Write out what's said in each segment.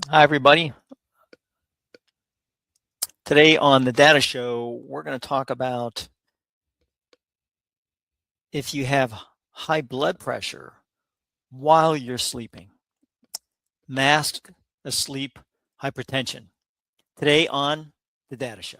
Hi, everybody. Today on the Data Show, we're going to talk about if you have high blood pressure while you're sleeping, masked asleep hypertension. Today on the Data Show.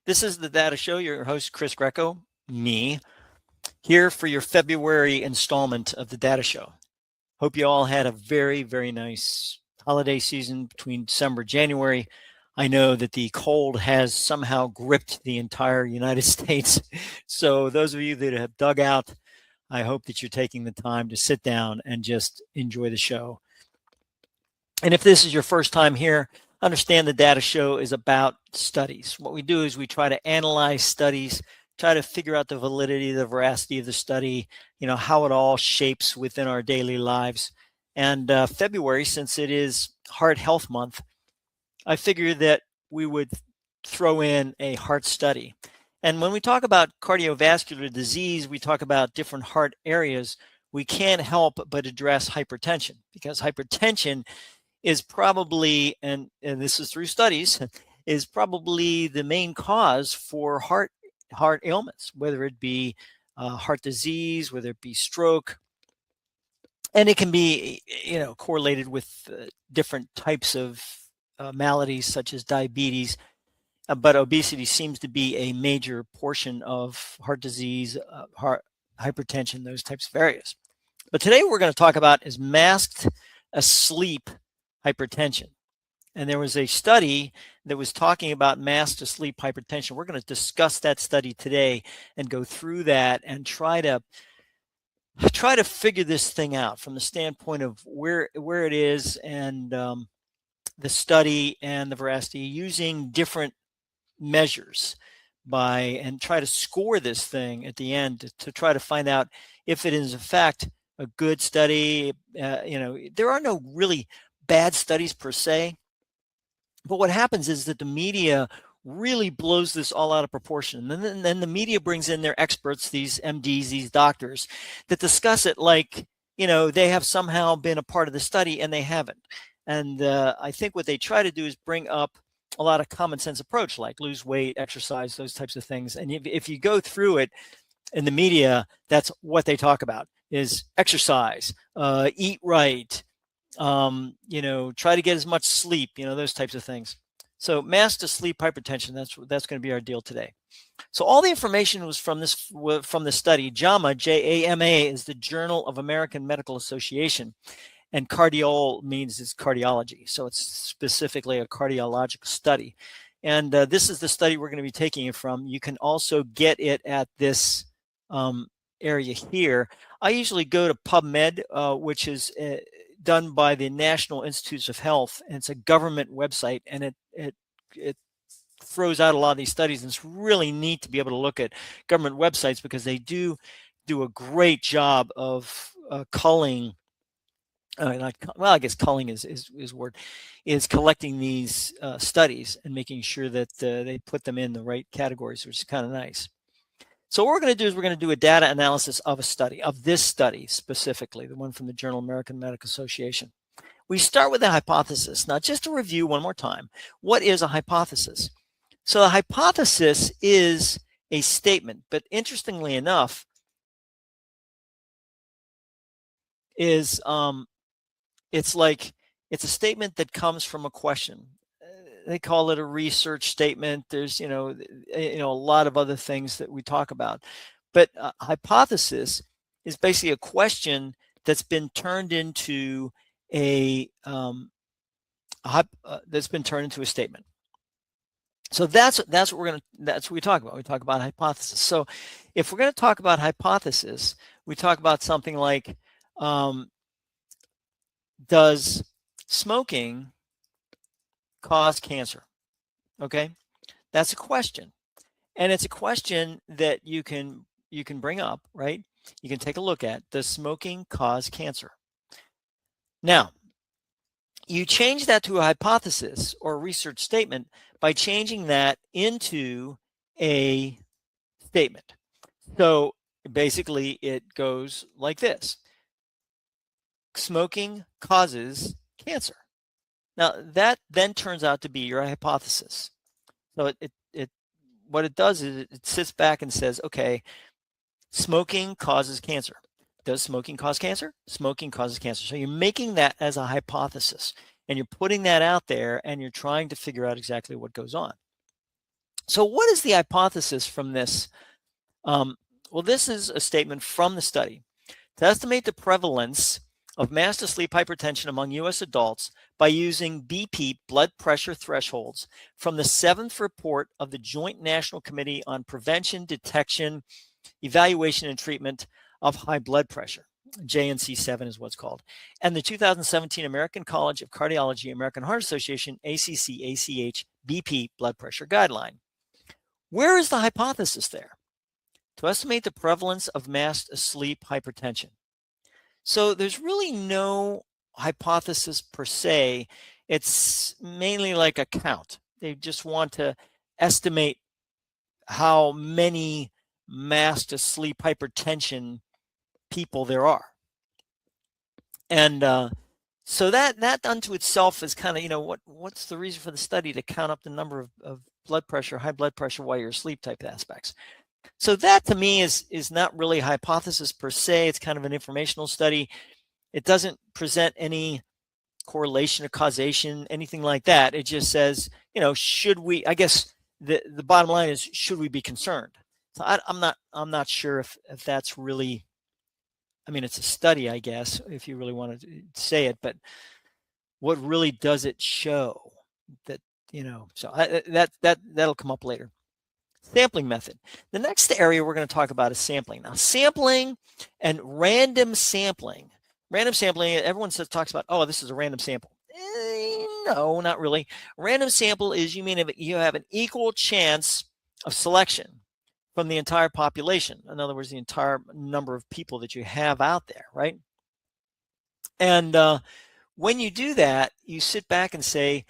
This is the Data Show. Your host, Chris Greco, me, here for your February installment of the Data Show. Hope you all had a very, very nice holiday season between December, January. I know that the cold has somehow gripped the entire United States. So those of you that have dug out, I hope that you're taking the time to sit down and just enjoy the show. And if this is your first time here, understand the Data Show is about studies. What we do is we try to analyze studies, try to figure out the validity, the veracity of the study, how it all shapes within our daily lives. And February, since it is Heart Health Month, I figured that we would throw in a heart study. And when we talk about cardiovascular disease, we talk about different heart areas. We can't help but address hypertension, because hypertension is probably, and this is through studies, is probably the main cause for heart ailments, whether it be heart disease, whether it be stroke. And it can be, correlated with different types of maladies such as diabetes, but obesity seems to be a major portion of heart disease, heart hypertension, those types of areas. But today we're going to talk about is masked asleep hypertension. And there was a study that was talking about masked asleep hypertension. We're going to discuss that study today and go through that and try to figure this thing out from the standpoint of where it is, and the study and the veracity, using different measures and try to score this thing at the end to try to find out if it is in fact a good study. There are no really bad studies per se, but what happens is that the media really blows this all out of proportion. And then the media brings in their experts, these MDs, these doctors, that discuss it like, they have somehow been a part of the study, and they haven't. And I think what they try to do is bring up a lot of common sense approach, like lose weight, exercise, those types of things. And if you go through it in the media, that's what they talk about is exercise, eat right, try to get as much sleep, those types of things. So masked asleep hypertension, that's going to be our deal today. So all the information was from the study. JAMA, J-A-M-A, is the Journal of American Medical Association, and cardiol means it's cardiology. So it's specifically a cardiological study. And this is the study we're going to be taking it from. You can also get it at this area here. I usually go to PubMed, which is done by the National Institutes of Health, and it's a government website, and it throws out a lot of these studies, and it's really neat to be able to look at government websites because they do a great job of culling. I guess culling is word, is collecting these studies and making sure that they put them in the right categories, which is kind of nice. So what we're going to do is we're going to do a data analysis of a study, of this study specifically, the one from the Journal of American Medical Association. We start with a hypothesis. Now, just to review one more time, what is a hypothesis? So a hypothesis is a statement, but interestingly enough, is it's a statement that comes from a question. They call it a research statement. There's a lot of other things that we talk about, but a hypothesis is basically a question that's been turned into a statement. So that's what we talk about. We talk about hypothesis. So if we're going to talk about hypothesis, we talk about something like does smoking cause cancer? Okay, that's a question, and it's a question that you can bring up, right? You can take a look at, does smoking cause cancer? Now, you change that to a hypothesis or a research statement by changing that into a statement. So basically, it goes like this: smoking causes cancer. Now, that then turns out to be your hypothesis. So what it does is it sits back and says, okay, smoking causes cancer. Does smoking cause cancer? Smoking causes cancer. So you're making that as a hypothesis, and you're putting that out there, and you're trying to figure out exactly what goes on. So what is the hypothesis from this? Well, this is a statement from the study. To estimate the prevalence of master sleep hypertension among U.S. adults by using BP blood pressure thresholds from the 7th report of the Joint National Committee on Prevention, Detection, Evaluation, and Treatment of High Blood Pressure. JNC7 is what's called, and the 2017 American College of Cardiology, American Heart Association, ACC/ACH BP blood pressure guideline. Where is the hypothesis there? To estimate the prevalence of masked sleep hypertension. So there's really no hypothesis per se. It's mainly like a count. They just want to estimate how many masked sleep hypertension people there are. And so that unto itself is kind of, what's the reason for the study to count up the number of blood pressure, high blood pressure while you're asleep type aspects. So that to me is not really a hypothesis per se. It's kind of an informational study. It doesn't present any correlation or causation, anything like that. It just says, should we, I guess the bottom line is, should we be concerned? So I'm not sure if that's really, I mean, it's a study, I guess, if you really want to say it, but what really does it show that, so that'll come up later. Sampling method. The next area we're going to talk about is sampling. Now, sampling and random sampling. Random sampling, everyone talks about, oh, this is a random sample. No, not really. Random sample is you have an equal chance of selection from the entire population. In other words, the entire number of people that you have out there, right? And when you do that, you sit back and say,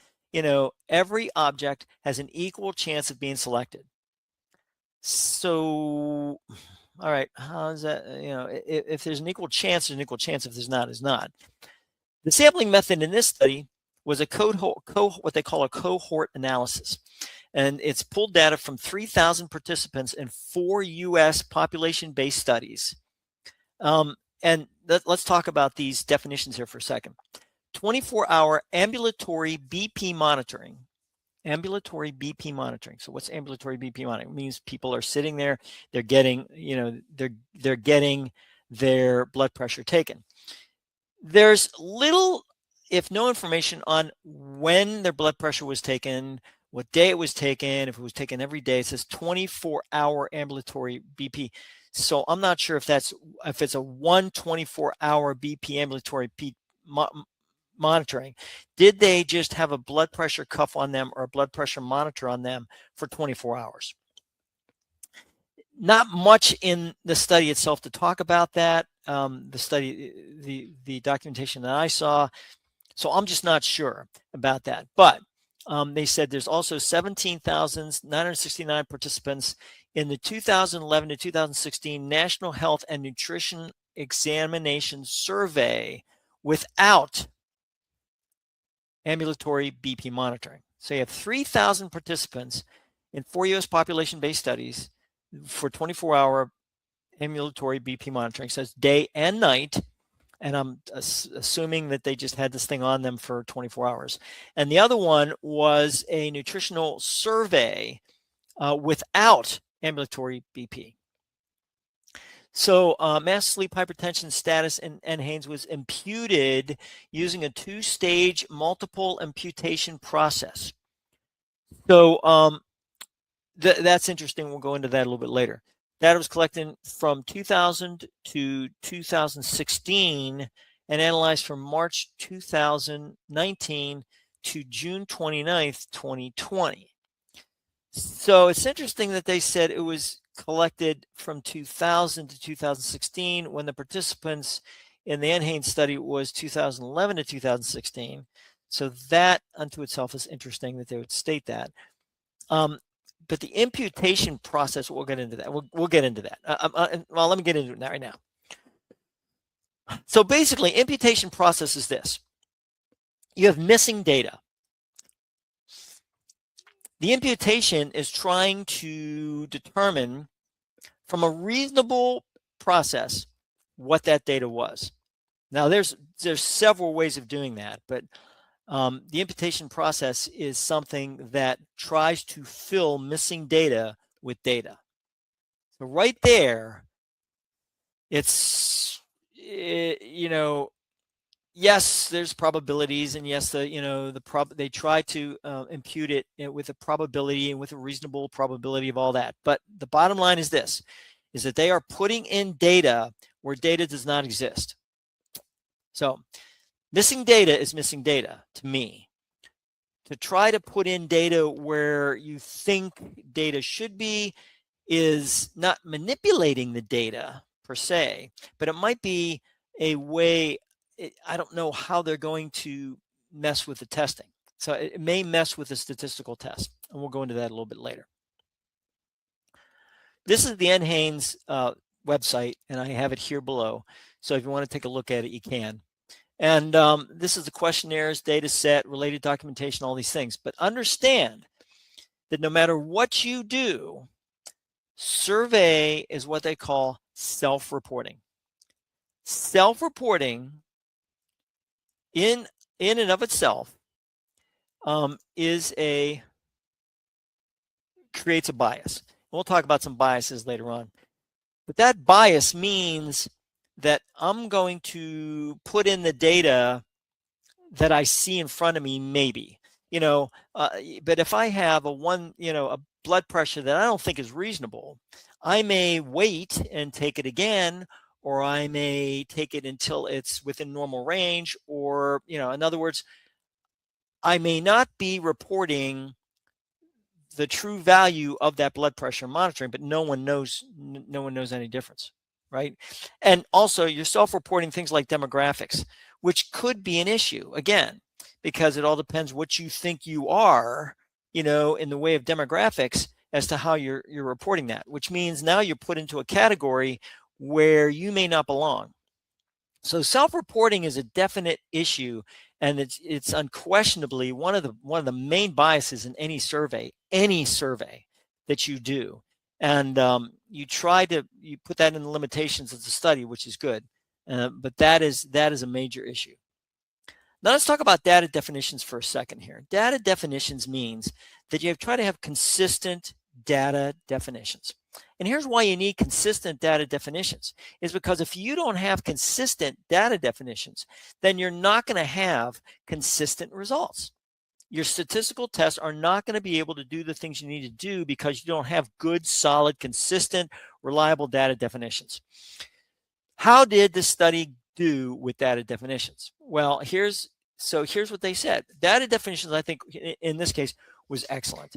every object has an equal chance of being selected. So, all right, how is that? If there's an equal chance, there's an equal chance. If there's not, there's not. The sampling method in this study was what they call a cohort analysis. And it's pulled data from 3,000 participants in 4 U.S. population-based studies. And let's talk about these definitions here for a second. 24-hour ambulatory BP monitoring. Ambulatory BP monitoring. So what's ambulatory BP monitoring? It means people are sitting there, they're getting, they're getting their blood pressure taken. There's little, if no information on when their blood pressure was taken, what day it was taken, if it was taken every day. It says 24-hour ambulatory BP. So I'm not sure if it's a 24-hour BP ambulatory monitoring. Did they just have a blood pressure cuff on them or a blood pressure monitor on them for 24 hours? Not much in the study itself to talk about that. The documentation that I saw. So I'm just not sure about that. But they said there's also 17,969 participants in the 2011 to 2016 National Health and Nutrition Examination Survey without ambulatory BP monitoring. So you have 3,000 participants in 4 U.S. population-based studies for 24-hour ambulatory BP monitoring. So it's day and night, and I'm assuming that they just had this thing on them for 24 hours. And the other one was a nutritional survey without ambulatory BP. So mass sleep hypertension status in NHANES was imputed using a 2-stage multiple imputation process. So that's interesting. We'll go into that a little bit later. Data was collected from 2000 to 2016, and analyzed from March 2019 to June 29th, 2020. So it's interesting that they said it was collected from 2000 to 2016 when the participants in the NHANES study was 2011 to 2016. So that unto itself is interesting that they would state that. But the imputation process, we'll get into that. We'll get into that. Well, let me get into it right now. So basically, imputation process is this. You have missing data. The imputation is trying to determine from a reasonable process what that data was. Now, there's several ways of doing that, but the imputation process is something that tries to fill missing data with data. So right there, it's, yes, there's probabilities, and yes, they try to impute it with a probability and with a reasonable probability of all that. But the bottom line is this, is that they are putting in data where data does not exist. So missing data is missing data to me. To try to put in data where you think data should be is not manipulating the data per se, but it might be a way. I don't know how they're going to mess with the testing. So it may mess with the statistical test, and we'll go into that a little bit later. This is the NHANES website, and I have it here below. So if you want to take a look at it, you can. And this is the questionnaires, data set, related documentation, all these things. But understand that no matter what you do, survey is what they call self-reporting. Self-reporting in and of itself creates a bias. We'll talk about some biases later on. But that bias means that I'm going to put in the data that I see in front of me, maybe. But if I have a blood pressure that I don't think is reasonable, I may wait and take it again, or I may take it until it's within normal range, or, in other words, I may not be reporting the true value of that blood pressure monitoring, but no one knows any difference, right? And also you're self-reporting things like demographics, which could be an issue, again, because it all depends what you think you are, in the way of demographics as to how you're reporting that, which means now you're put into a category where you may not belong. So self-reporting is a definite issue, and it's unquestionably one of the main biases in any survey that you do. And you put that in the limitations of the study, which is good, but that is a major issue. Now let's talk about data definitions for a second here. Data definitions means that you try to have consistent data definitions. And here's why you need consistent data definitions, is because if you don't have consistent data definitions, then you're not going to have consistent results. Your statistical tests are not going to be able to do the things you need to do because you don't have good, solid, consistent, reliable data definitions. How did the study do with data definitions? Well, here's what they said. Data definitions, I think, in this case, was excellent.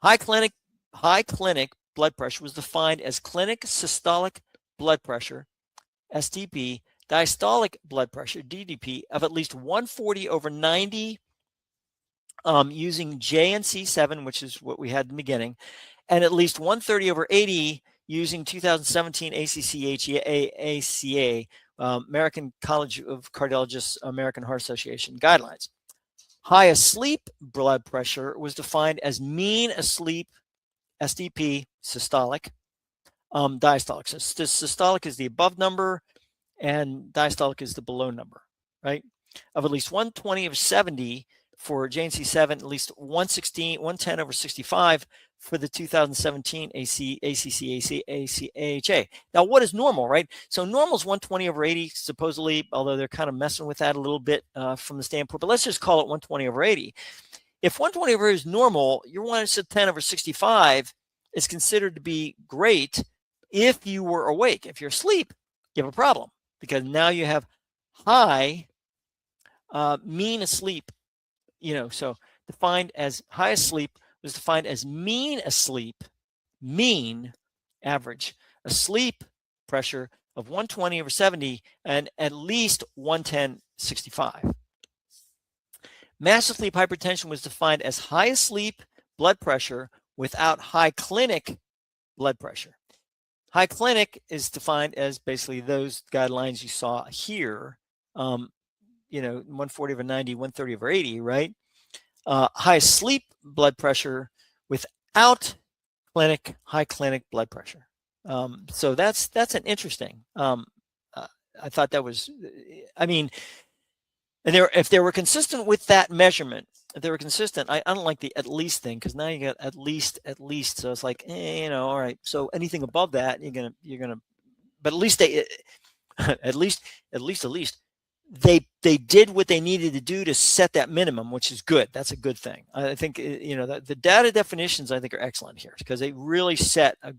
High clinic blood pressure was defined as clinic systolic blood pressure, STP, diastolic blood pressure, DDP, of at least 140/90 using JNC7, which is what we had in the beginning, and at least 130/80 using 2017 ACA, American College of Cardiologists, American Heart Association guidelines. High asleep blood pressure was defined as mean asleep, SDP, systolic, diastolic. So systolic is the above number and diastolic is the below number, right? Of at least 120/70 for JNC7, at least 110/65 for the 2017 ACCACA. Now, what is normal, right? So normal is 120/80, supposedly, although they're kind of messing with that a little bit from the standpoint, but let's just call it 120/80. If 120/80 is normal, your 110/65 is considered to be great if you were awake. If you're asleep, you have a problem because now you have high mean asleep, so defined as high asleep was defined as mean asleep, mean average, asleep pressure of 120/70 and at least 110/65. Massive sleep hypertension was defined as high asleep blood pressure without high clinic blood pressure. High clinic is defined as basically those guidelines you saw here, 140/90, 130/80, right? High sleep blood pressure without high clinic blood pressure. So that's an interesting. I thought that was, and if they were consistent with that measurement, if they were consistent, I don't like the at least thing, because now you got at least. So it's like, all right. So anything above that, you're gonna, but at least they, at least they did what they needed to do to set that minimum, which is good. That's a good thing. I think the data definitions I think are excellent here, because they really set a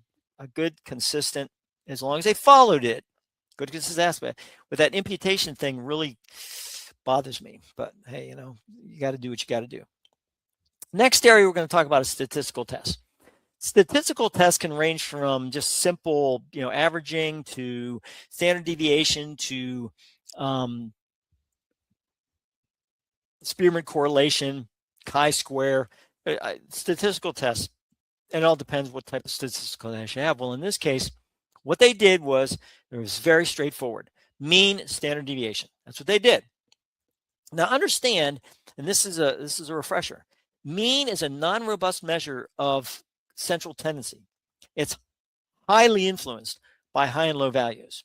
good, consistent, as long as they followed it, good consistent aspect. With that imputation thing really bothers me, but hey, you got to do what you got to do. Next area we're going to talk about is statistical tests. Statistical tests can range from just simple, averaging, to standard deviation, to Spearman correlation, chi-square, statistical tests. And it all depends what type of statistical test you have. Well, in this case, what they did was, it was very straightforward. Mean standard deviation. That's what they did. Now understand, and this is a refresher. Mean is a non-robust measure of central tendency. It's highly influenced by high and low values.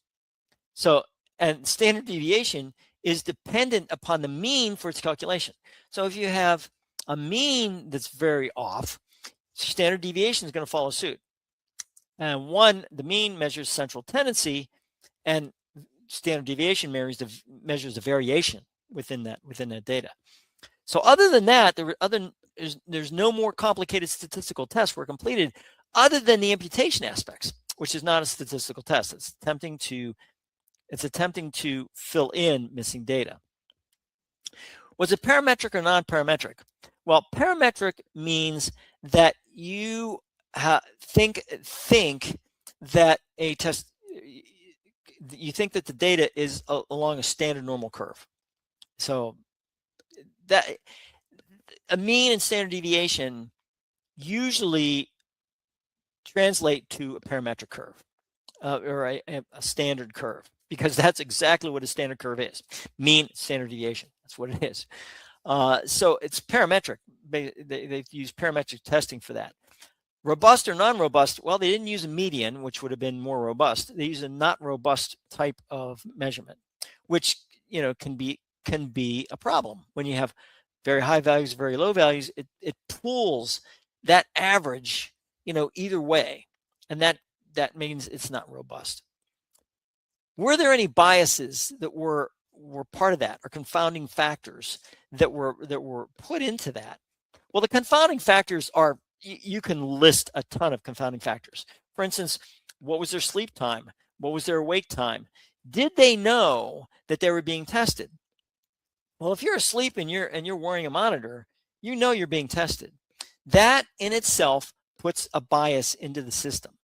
So, and standard deviation is dependent upon the mean for its calculation. So if you have a mean that's very off, standard deviation is going to follow suit. And the mean measures central tendency, and standard deviation measures the variation within that data. So other than that, there's no more complicated statistical tests were completed other than the imputation aspects, which is not a statistical test. It's attempting to fill in missing data. Was it parametric or non-parametric? Well, parametric means that you think that a test, you think that the data is along a standard normal curve. So that a mean and standard deviation usually translate to a parametric curve, or a standard curve, because that's exactly what a standard curve is. Mean, standard deviation. That's what it is. So it's parametric. They've used parametric testing for that. Robust or non-robust? Well, they didn't use a median, which would have been more robust. They use a not robust type of measurement, which can be a problem when you have very high values, very low values. It pulls that average, either way, and that means it's not robust. Were there any biases that were part of that, or confounding factors that were put into that? Well, the confounding factors are, you can list a ton of confounding factors. For instance, what was their sleep time? What was their awake time? Did they know that they were being tested? Well, if you're asleep and you're wearing a monitor, you're being tested. That in itself puts a bias into the system.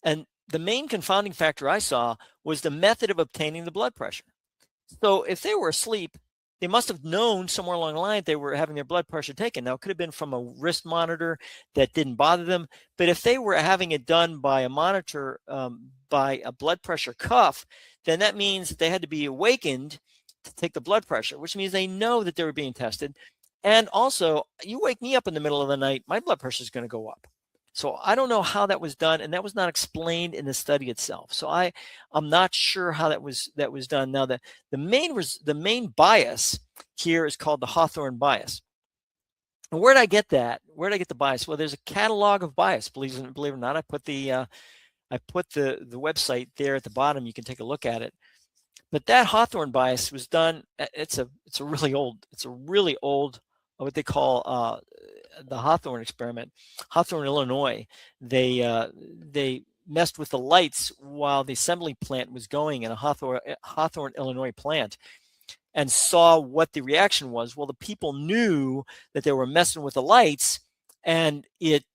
And the main confounding factor I saw was the method of obtaining the blood pressure. So if they were asleep, they must have known somewhere along the line they were having their blood pressure taken. Now, it could have been from a wrist monitor that didn't bother them, but if they were having it done by a monitor, by a blood pressure cuff, then that means that they had to be awakened to take the blood pressure, which means they know that they were being tested. And also, you wake me up in the middle of the night, my blood pressure is going to go up. So I don't know how that was done, and that was not explained in the study itself. So I'm not sure how that was done. Now, the main bias here is called the Hawthorne bias. And where did I get that? Where did I get the bias? Well, there's a catalog of bias. Believe it or not, I put the website there at the bottom. You can take a look at it. But that Hawthorne bias was done. It's a really old what they call the Hawthorne experiment. Hawthorne, Illinois. They messed with the lights while the assembly plant was going in a Hawthorne, Illinois plant, and saw what the reaction was. Well, the people knew that they were messing with the lights, and it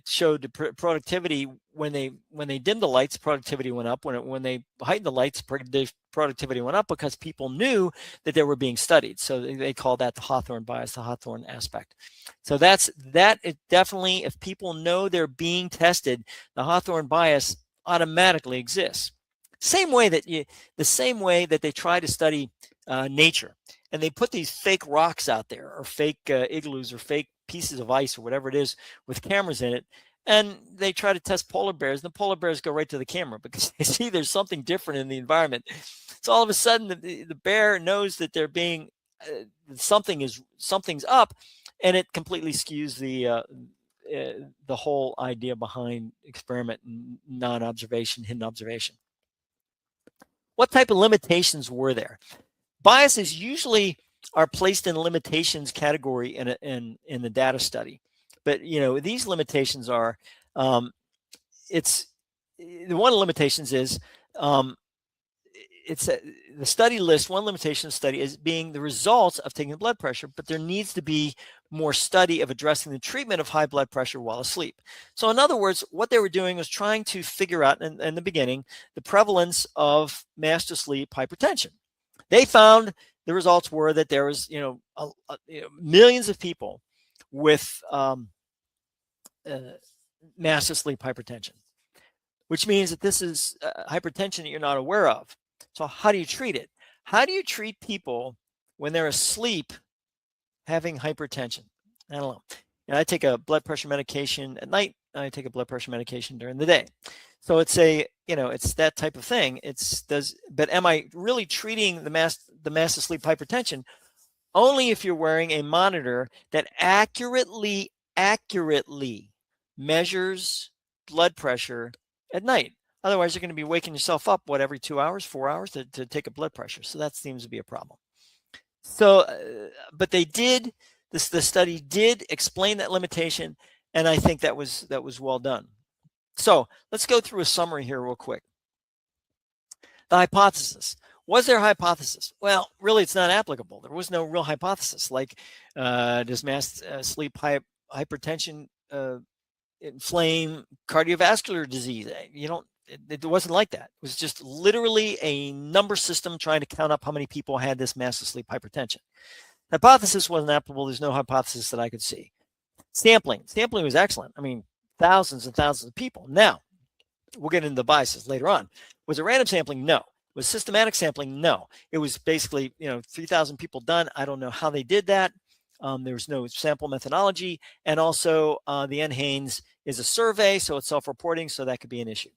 showed the productivity when they dimmed the lights, productivity went up. When they heightened the lights, productivity went up because people knew that they were being studied. So they call that the Hawthorne bias, the Hawthorne aspect. So that. It definitely, if people know they're being tested, the Hawthorne bias automatically exists. The same way that they try to study nature, and they put these fake rocks out there, or fake igloos, or fake pieces of ice, or whatever it is, with cameras in it, and they try to test polar bears, and the polar bears go right to the camera because they see there's something different in the environment. So all of a sudden, the bear knows that they're being something's up, and it completely skews the whole idea behind experiment and non-observation, hidden observation. What type of limitations were there? Biases usually are placed in limitations category in the data study, but these limitations are it's the one of the limitations is it's the study list. One limitation of study is being the results of taking blood pressure, but there needs to be more study of addressing the treatment of high blood pressure while asleep. So in other words, what they were doing was trying to figure out in the beginning the prevalence of masked asleep hypertension. They found the results were that there was millions of people with masked asleep hypertension, which means that this is hypertension that you're not aware of. So how do you treat it? How do you treat people when they're asleep having hypertension? I don't know. And I take a blood pressure medication at night. I take a blood pressure medication during the day. So it's it's that type of thing. But am I really treating the masked asleep hypertension? Only if you're wearing a monitor that accurately measures blood pressure at night. Otherwise, you're going to be waking yourself up, every 2 hours, 4 hours to take a blood pressure. So that seems to be a problem. So, but the study did explain that limitation, and I think that was well done. So let's go through a summary here real quick. The hypothesis. Was there a hypothesis? Well, really, it's not applicable. There was no real hypothesis. Like, does masked sleep hypertension inflame cardiovascular disease? It wasn't like that. It was just literally a number system trying to count up how many people had this masked sleep hypertension. Hypothesis wasn't applicable. There's no hypothesis that I could see. Sampling was excellent. I mean, thousands and thousands of people. Now, we'll get into the biases later on. Was it random sampling? No. Was systematic sampling? No. It was basically 3,000 people done. I don't know how they did that. There was no sample methodology, and also the NHANES is a survey, so it's self-reporting, so that could be an issue.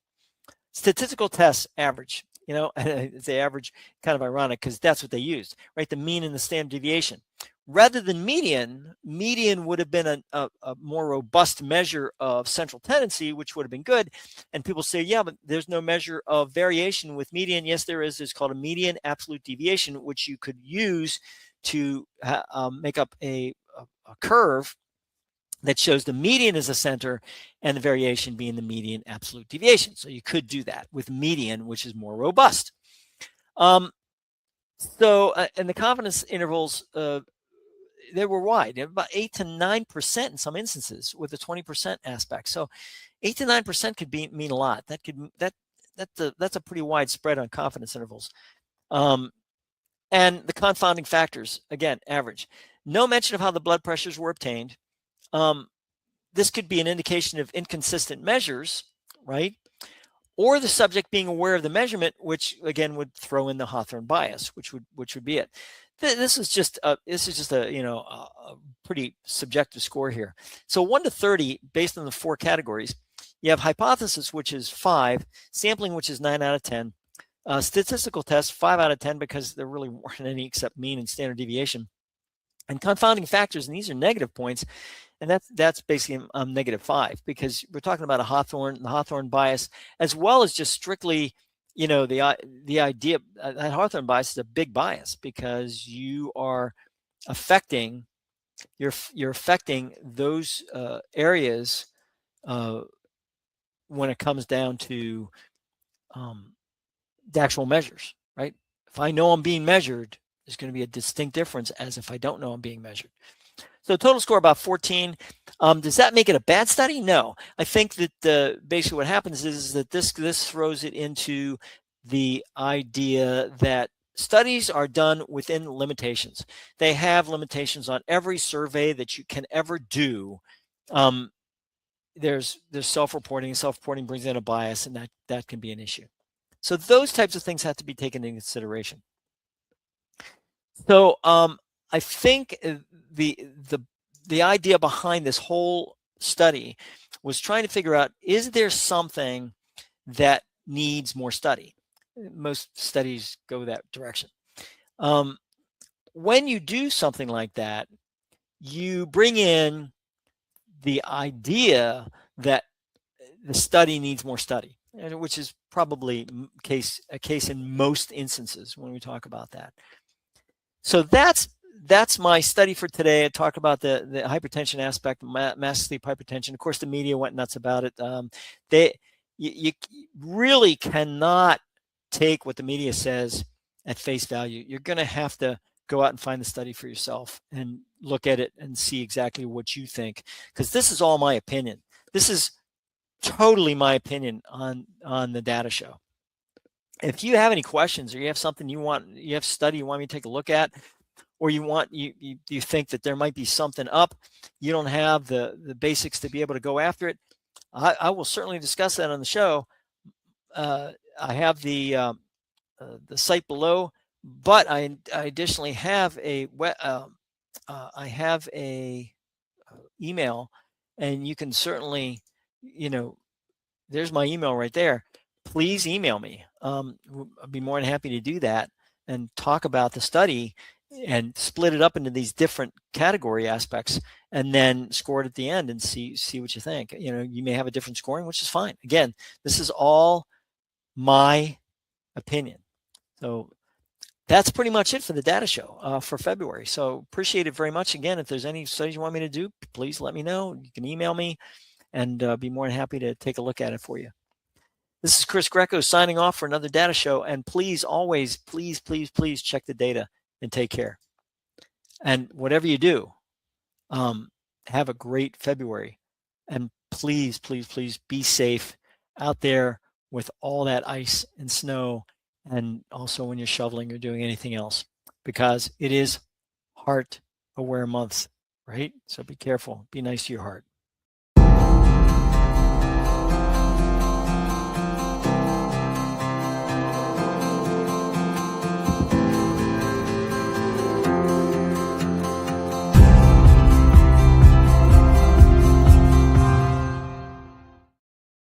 Statistical tests average. It's the average, kind of ironic because that's what they used, right? The mean and the standard deviation. Rather than median would have been a more robust measure of central tendency, which would have been good. And people say, yeah, but there's no measure of variation with median. Yes, there is. It's called a median absolute deviation, which you could use to make up a curve that shows the median as a center and the variation being the median absolute deviation. So you could do that with median, which is more robust. And the confidence intervals, they were wide, about 8 to 9% in some instances, with a 20% aspect. So 8 to 9% could mean a lot. That's a pretty wide spread on confidence intervals. And the confounding factors, again, average. No mention of how the blood pressures were obtained. This could be an indication of inconsistent measures, right? Or the subject being aware of the measurement, which again would throw in the Hawthorne bias, which would be it. This is just a pretty subjective score here. So 1 to 30, based on the 4 categories, you have hypothesis, which is 5, sampling, which is 9 out of 10, statistical test 5 out of 10 because there really weren't any except mean and standard deviation, and confounding factors, and these are negative points, and that's basically -5 because we're talking about the Hawthorne bias, as well as just strictly. The idea that Hawthorne bias is a big bias because you are affecting those areas when it comes down to the actual measures, right? If I know I'm being measured, There's going to be a distinct difference as if I don't know I'm being measured. So total score about 14. Does that make it a bad study? No. I think that basically what happens is that this throws it into the idea that studies are done within limitations. They have limitations on every survey that you can ever do. There's self-reporting. Self-reporting brings in a bias, and that can be an issue. So those types of things have to be taken into consideration. So I think the idea behind this whole study was trying to figure out, is there something that needs more study? Most studies go that direction. When you do something like that, you bring in the idea that the study needs more study, which is probably a case in most instances when we talk about that. So that's my study for today. I talked about the hypertension aspect, massive sleep hypertension. Of course, the media went nuts about it. You really cannot take what the media says at face value. You're going to have to go out and find the study for yourself and look at it and see exactly what you think, because this is all my opinion. This is totally my opinion on the data show. If you have any questions, or you have something you have study you want me to take a look at, or you think that there might be something up, you don't have the basics to be able to go after it, I will certainly discuss that on the show. I have the site below, but I additionally have I have a email, and you can certainly, there's my email right there. Please email me. I'd be more than happy to do that and talk about the study and split it up into these different category aspects, and then score it at the end and see what you think. You may have a different scoring, which is fine. Again, this is all my opinion. So that's pretty much it for the data show for February. So appreciate it very much. Again, if there's any studies you want me to do, please let me know. You can email me, and be more than happy to take a look at it for you. This is Chris Greco signing off for another data show. And please, always, please check the data and take care. And whatever you do, have a great February. And please be safe out there with all that ice and snow, and also when you're shoveling or doing anything else, because it is Heart Aware Month, right? So be careful. Be nice to your heart.